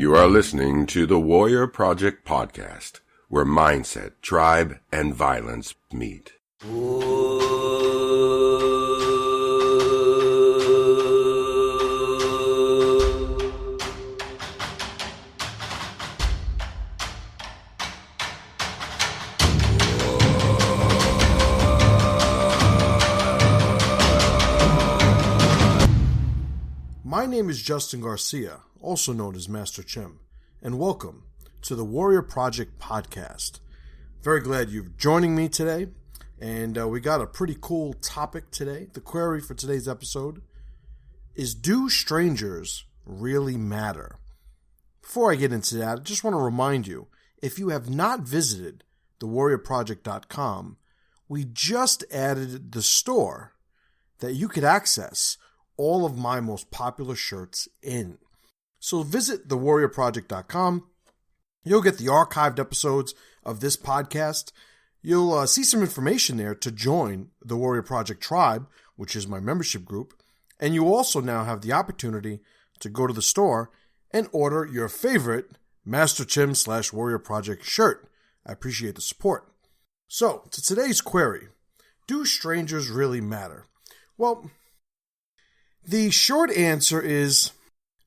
You are listening to the Warrior Project podcast, where mindset, tribe, and violence meet. My name is Justin Garcia, also known as Master Chim, and welcome to the Warrior Project podcast. Very glad you're joining me today, and we got a pretty cool topic today. The query for today's episode is, do strangers really matter? Before I get into that, I just want to remind you, if you have not visited thewarriorproject.com, we just added the store that you could access all of my most popular shirts in. So visit thewarriorproject.com. You'll get the archived episodes of this podcast. You'll see some information there to join the Warrior Project Tribe, which is my membership group. And you also now have the opportunity to go to the store and order your favorite Master Chim / Warrior Project shirt. I appreciate the support. So, to today's query, do strangers really matter? Well, the short answer is,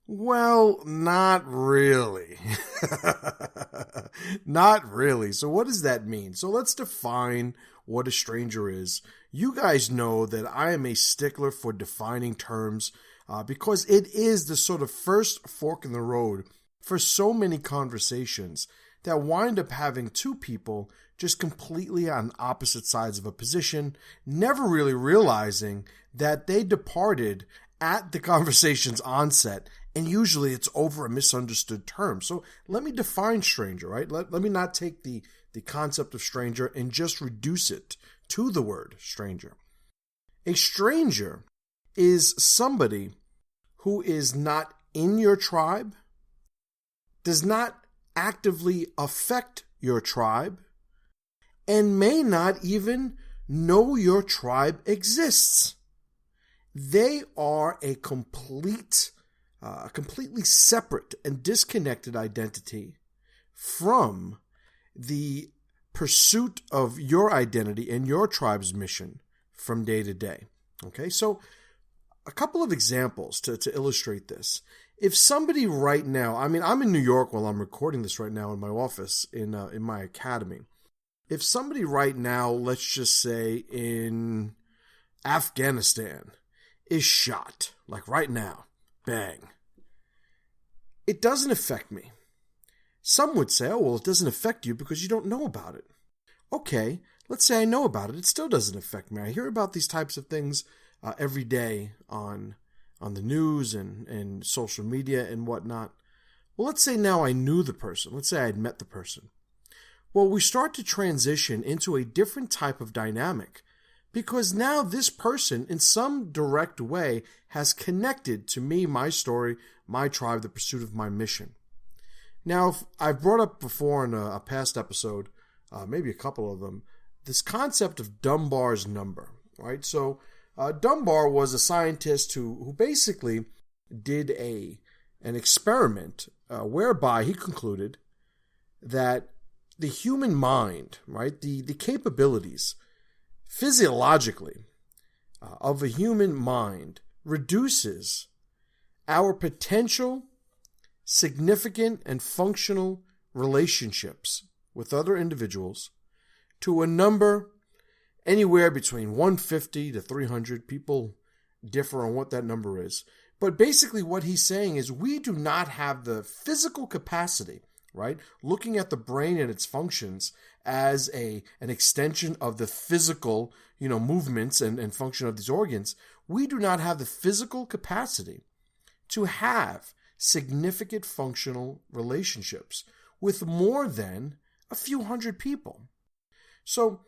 well, not really. Not really. So what does that mean? So let's define what a stranger is. You guys know that I am a stickler for defining terms because it is the sort of first fork in the road for so many conversations that wind up having two people just completely on opposite sides of a position, never really realizing that they departed at the conversation's onset, and usually it's over a misunderstood term. So let me define stranger, right? Let me not take the concept of stranger and just reduce it to the word stranger. A stranger is somebody who is not in your tribe, does not actively affect your tribe, and may not even know your tribe exists. They are a completely separate and disconnected identity from the pursuit of your identity and your tribe's mission from day to day. Okay, so a couple of examples to illustrate this. If somebody right now, I'm in New York while I'm recording this right now in my office in my academy. If somebody right now, let's just say in Afghanistan, is shot, like right now, bang, it doesn't affect me. Some would say, oh, well, it doesn't affect you because you don't know about it. Okay, let's say I know about it. It still doesn't affect me. I hear about these types of things every day on the news and social media and whatnot. Well, let's say now I knew the person. Let's say I had met the person. Well, we start to transition into a different type of dynamic, because now this person, in some direct way, has connected to me, my story, my tribe, the pursuit of my mission. Now, I've brought up before in a past episode, maybe a couple of them, this concept of Dunbar's number, right? So Dunbar was a scientist who basically did an experiment whereby he concluded that the human mind, right, the capabilities physiologically of a human mind reduces our potential significant and functional relationships with other individuals to a number anywhere between 150 to 300. People differ on what that number is. But basically what he's saying is we do not have the physical capacity, right? Looking at the brain and its functions as an extension of the physical, movements and function of these organs, we do not have the physical capacity to have significant functional relationships with more than a few hundred people. So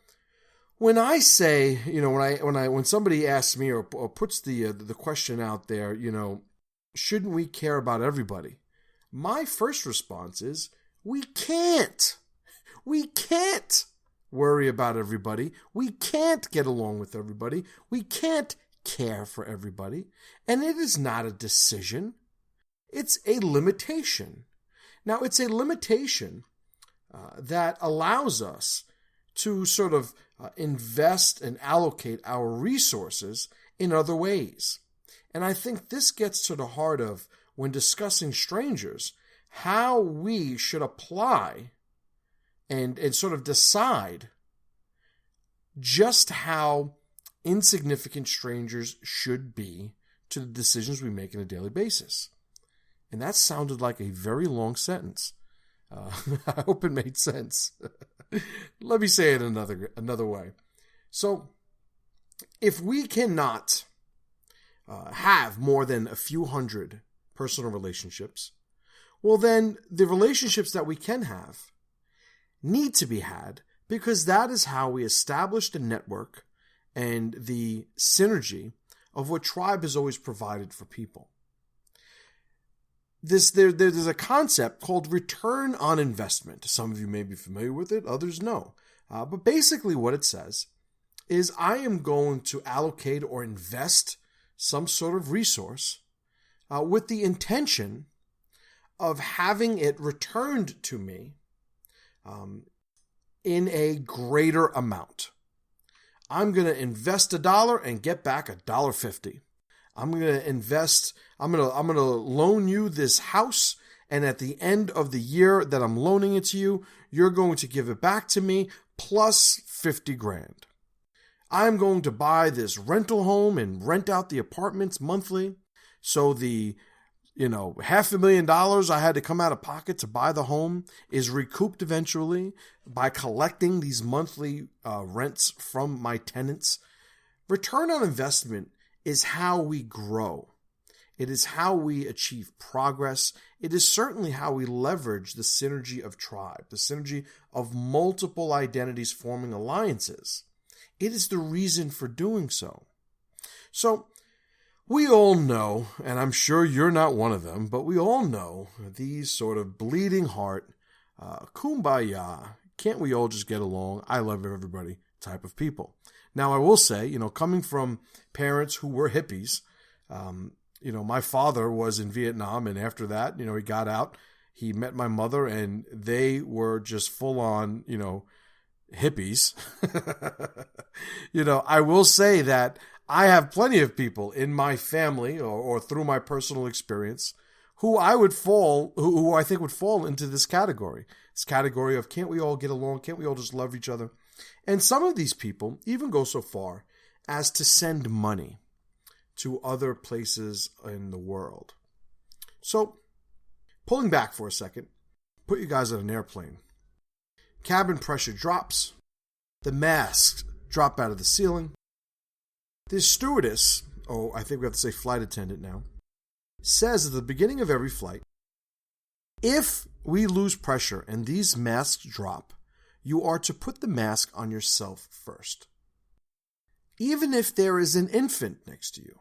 when I say, when somebody asks me or puts the question out there, shouldn't we care about everybody? My first response is, we can't. We can't worry about everybody. We can't get along with everybody. We can't care for everybody. And it is not a decision. It's a limitation. Now, it's a limitation that allows us to sort of invest and allocate our resources in other ways. And I think this gets to the heart of, when discussing strangers, how we should apply and sort of decide just how insignificant strangers should be to the decisions we make on a daily basis. And that sounded like a very long sentence. I hope it made sense. Let me say it another way. So, if we cannot have more than a few hundred personal relationships, well then the relationships that we can have need to be had, because that is how we establish the network and the synergy of what tribe has always provided for people. There's a concept called return on investment. Some of you may be familiar with it, others no. But basically what it says is, I am going to allocate or invest some sort of resource with the intention of having it returned to me in a greater amount. I'm going to invest $1 and get back $1.50. I'm going to invest, I'm going to loan you this house, and at the end of the year that I'm loaning it to you, you're going to give it back to me plus 50 grand. I'm going to buy this rental home and rent out the apartments monthly. So the, $500,000 I had to come out of pocket to buy the home is recouped eventually by collecting these monthly rents from my tenants. Return on investment is how we grow. It is how we achieve progress. It is certainly how we leverage the synergy of tribe, the synergy of multiple identities forming alliances. It is the reason for doing so. So, we all know, and I'm sure you're not one of them, but we all know these sort of bleeding heart, kumbaya, can't we all just get along, I love everybody type of people. Now, I will say, coming from parents who were hippies, my father was in Vietnam, and after that, he got out, he met my mother, and they were just full on, hippies. I will say that I have plenty of people in my family or through my personal experience who I think would fall into this category. This category of, can't we all get along? Can't we all just love each other? And some of these people even go so far as to send money to other places in the world. So, pulling back for a second, put you guys on an airplane. Cabin pressure drops. The masks drop out of the ceiling. The stewardess, I think we have to say flight attendant now, says at the beginning of every flight, if we lose pressure and these masks drop, you are to put the mask on yourself first. Even if there is an infant next to you,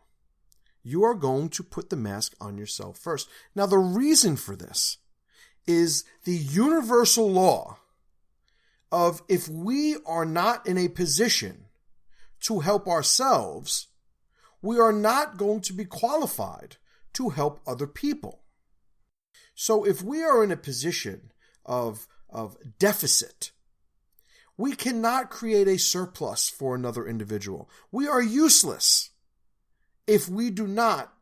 you are going to put the mask on yourself first. Now, the reason for this is the universal law of, if we are not in a position to help ourselves, we are not going to be qualified to help other people. So if we are in a position of deficit, we cannot create a surplus for another individual. We are useless if we do not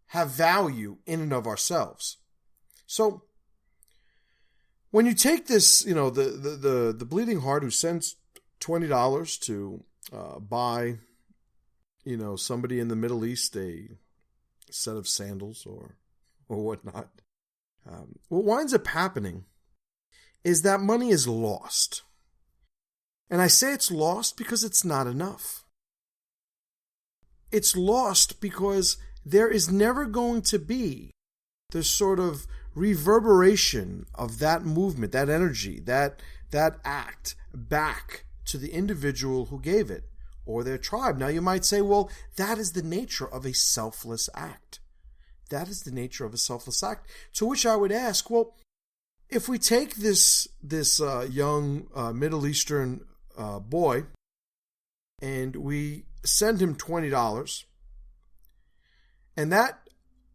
have value in and of ourselves. So when you take this, the bleeding heart who sends $20 to buy, somebody in the Middle East a set of sandals or whatnot, what winds up happening is that money is lost. And I say it's lost because it's not enough. It's lost because there is never going to be the sort of reverberation of that movement, that energy, that act back to the individual who gave it or their tribe. Now you might say, well, that is the nature of a selfless act. That is the nature of a selfless act. To which I would ask, well, if we take this young Middle Eastern boy and we send him $20, and that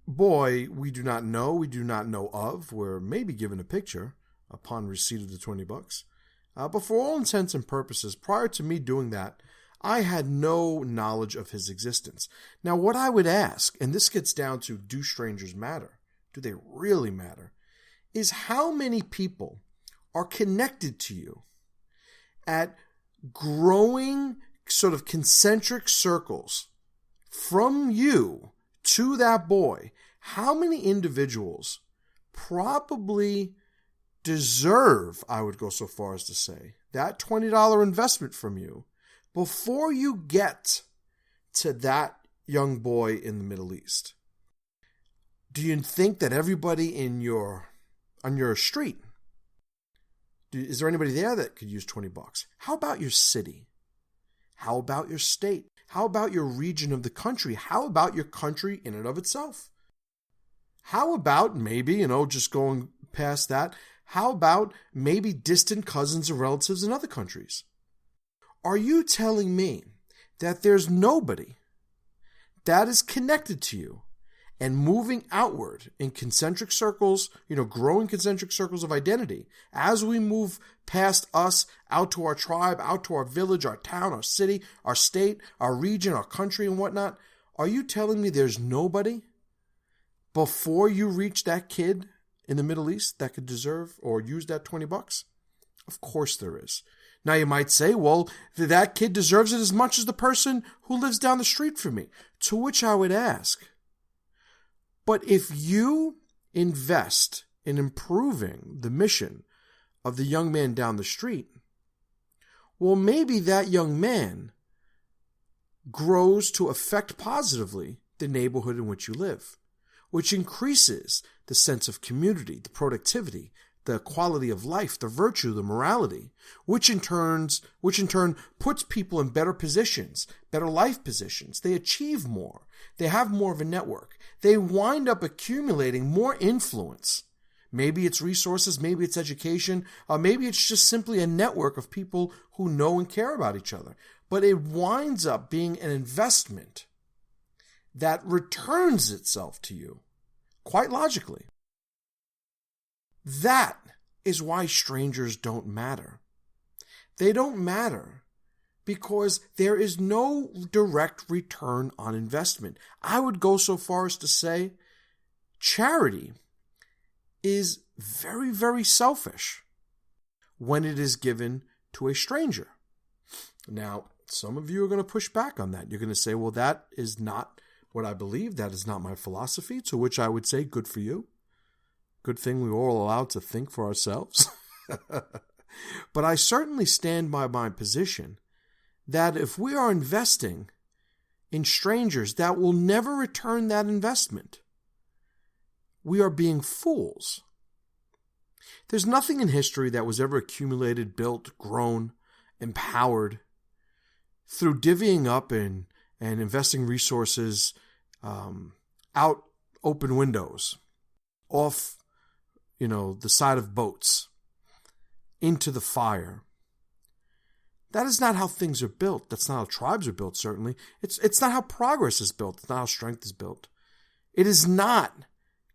boy we do not know of, we're maybe given a picture upon receipt of the $20. But for all intents and purposes, prior to me doing that, I had no knowledge of his existence. Now, what I would ask, and this gets down to, do strangers matter? Do they really matter? Is how many people are connected to you at growing sort of concentric circles from you to that boy. How many individuals probably deserve, I would go so far as to say, that $20 investment from you before you get to that young boy in the Middle East? Do you think that everybody on your street, is there anybody there that could use $20? How about your city? How about your state? How about your region of the country? How about your country in and of itself? How about maybe, just going past that, how about maybe distant cousins or relatives in other countries? Are you telling me that there's nobody that is connected to you and moving outward in concentric circles, growing concentric circles of identity, as we move past us out to our tribe, out to our village, our town, our city, our state, our region, our country, and whatnot? Are you telling me there's nobody before you reach that kid in the Middle East that could deserve or use that $20? Of course there is. Now you might say, well, that kid deserves it as much as the person who lives down the street from me. To which I would ask, but if you invest in improving the mission of the young man down the street, well, maybe that young man grows to affect positively the neighborhood in which you live, which increases the sense of community, the productivity, the quality of life, the virtue, the morality, which in turn puts people in better positions, better life positions. They achieve more. They have more of a network. They wind up accumulating more influence. Maybe it's resources, maybe it's education, maybe it's just simply a network of people who know and care about each other. But it winds up being an investment that returns itself to you quite logically. That is why strangers don't matter. They don't matter because there is no direct return on investment. I would go so far as to say charity is very, very selfish when it is given to a stranger. Now, some of you are going to push back on that. You're going to say, well, that is not what I believe. That is not my philosophy. To which I would say, good for you. Good thing we were all allowed to think for ourselves. But I certainly stand by my position that if we are investing in strangers that will never return that investment, we are being fools. There's nothing in history that was ever accumulated, built, grown, empowered through divvying up and investing resources out open windows, off the side of boats, into the fire. That is not how things are built. That's not how tribes are built, certainly. It's not how progress is built. It's not how strength is built. It is not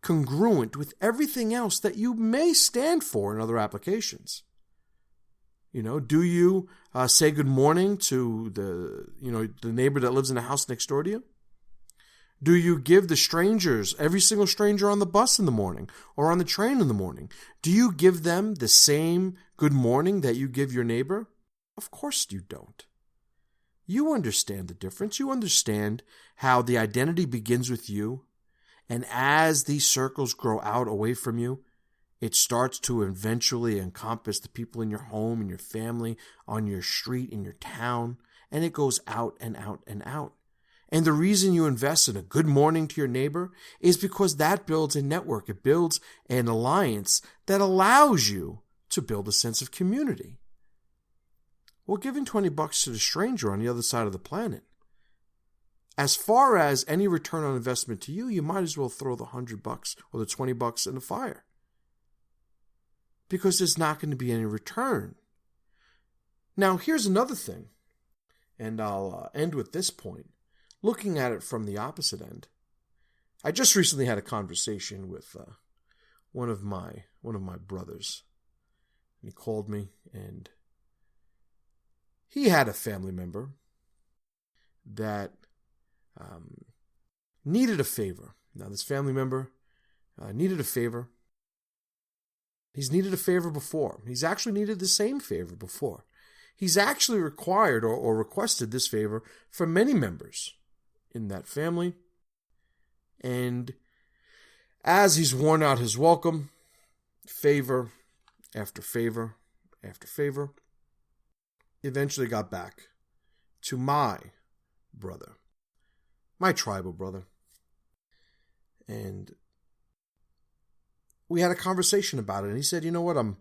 congruent with everything else that you may stand for in other applications. Do you say good morning to the neighbor that lives in the house next door to you? Do you give the strangers, every single stranger on the bus in the morning or on the train in the morning, do you give them the same good morning that you give your neighbor? Of course you don't. You understand the difference. You understand how the identity begins with you, and as these circles grow out away from you, it starts to eventually encompass the people in your home, in your family, on your street, in your town, and it goes out and out and out. And the reason you invest in a good morning to your neighbor is because that builds a network. It builds an alliance that allows you to build a sense of community. Well, giving $20 to the stranger on the other side of the planet, as far as any return on investment to you, you might as well throw the $100 or the $20 in the fire, because there's not going to be any return. Now, here's another thing, and I'll end with this point. Looking at it from the opposite end, I just recently had a conversation with one of my brothers. He called me, and he had a family member that needed a favor. Now, this family member needed a favor. He's needed a favor before. He's actually needed the same favor before. He's actually required or requested this favor from many members in that family. And as he's worn out his welcome, favor after favor after favor, eventually got back to my brother, my tribal brother. And we had a conversation about it, and he said, "You know what? I'm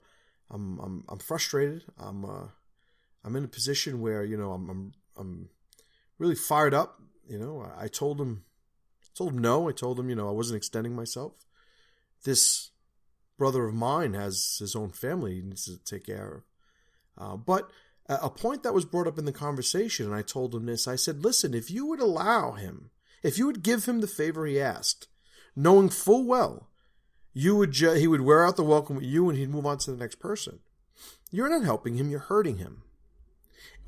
frustrated. I'm in a position where, I'm really fired up. I told him no. I told him, I wasn't extending myself. This brother of mine has his own family he needs to take care of. But a point that was brought up in the conversation, and I told him this, I said, listen, if you would allow him, if you would give him the favor he asked, knowing full well he would wear out the welcome with you and he'd move on to the next person, you're not helping him, you're hurting him.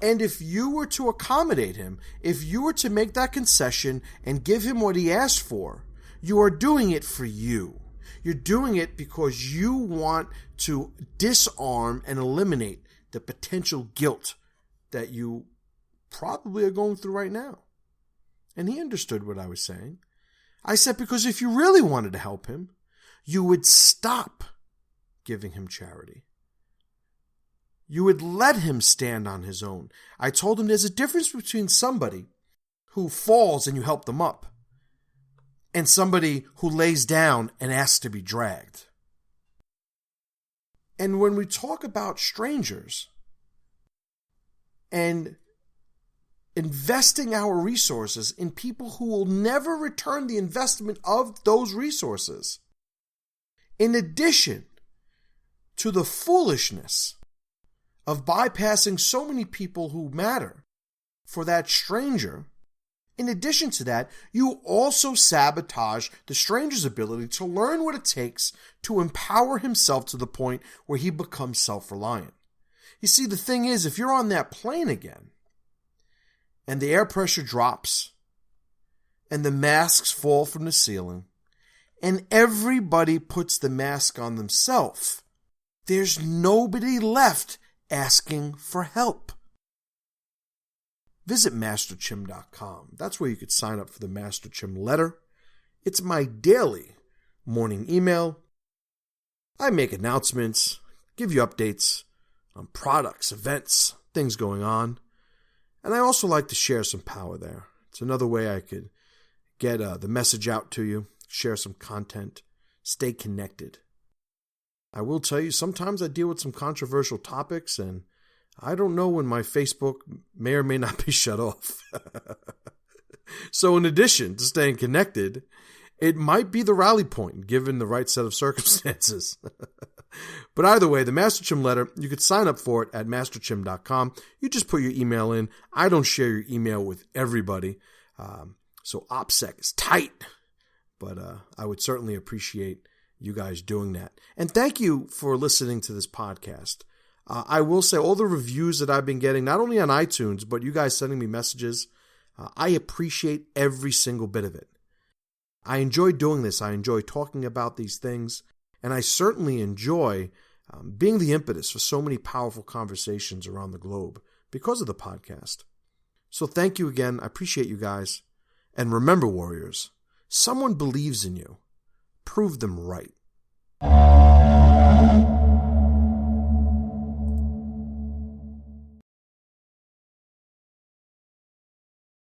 And if you were to accommodate him, if you were to make that concession and give him what he asked for, you are doing it for you. You're doing it because you want to disarm and eliminate the potential guilt that you probably are going through right now." And he understood what I was saying. I said, because if you really wanted to help him, you would stop giving him charity. You would let him stand on his own. I told him there's a difference between somebody who falls and you help them up and somebody who lays down and asks to be dragged. And when we talk about strangers and investing our resources in people who will never return the investment of those resources, in addition to the foolishness of bypassing so many people who matter for that stranger, in addition to that, you also sabotage the stranger's ability to learn what it takes to empower himself to the point where he becomes self-reliant. You see, the thing is, if you're on that plane again, and the air pressure drops, and the masks fall from the ceiling, and everybody puts the mask on themselves, there's nobody left asking for help. Visit MasterChim.com. That's where you could sign up for the Master Chim letter. It's my daily morning email. I make announcements, give you updates on products, events, things going on. And I also like to share some power there. It's another way I could get the message out to you, share some content, stay connected. I will tell you, sometimes I deal with some controversial topics, and I don't know when my Facebook may or may not be shut off. So in addition to staying connected, it might be the rally point given the right set of circumstances. But either way, the Master Chim letter, you could sign up for it at masterchim.com. You just put your email in. I don't share your email with everybody. So OPSEC is tight. But I would certainly appreciate you guys doing that. And thank you for listening to this podcast. I will say all the reviews that I've been getting, not only on iTunes, but you guys sending me messages, I appreciate every single bit of it. I enjoy doing this. I enjoy talking about these things. And I certainly enjoy being the impetus for so many powerful conversations around the globe because of the podcast. So thank you again. I appreciate you guys. And remember, warriors, someone believes in you. Prove them right.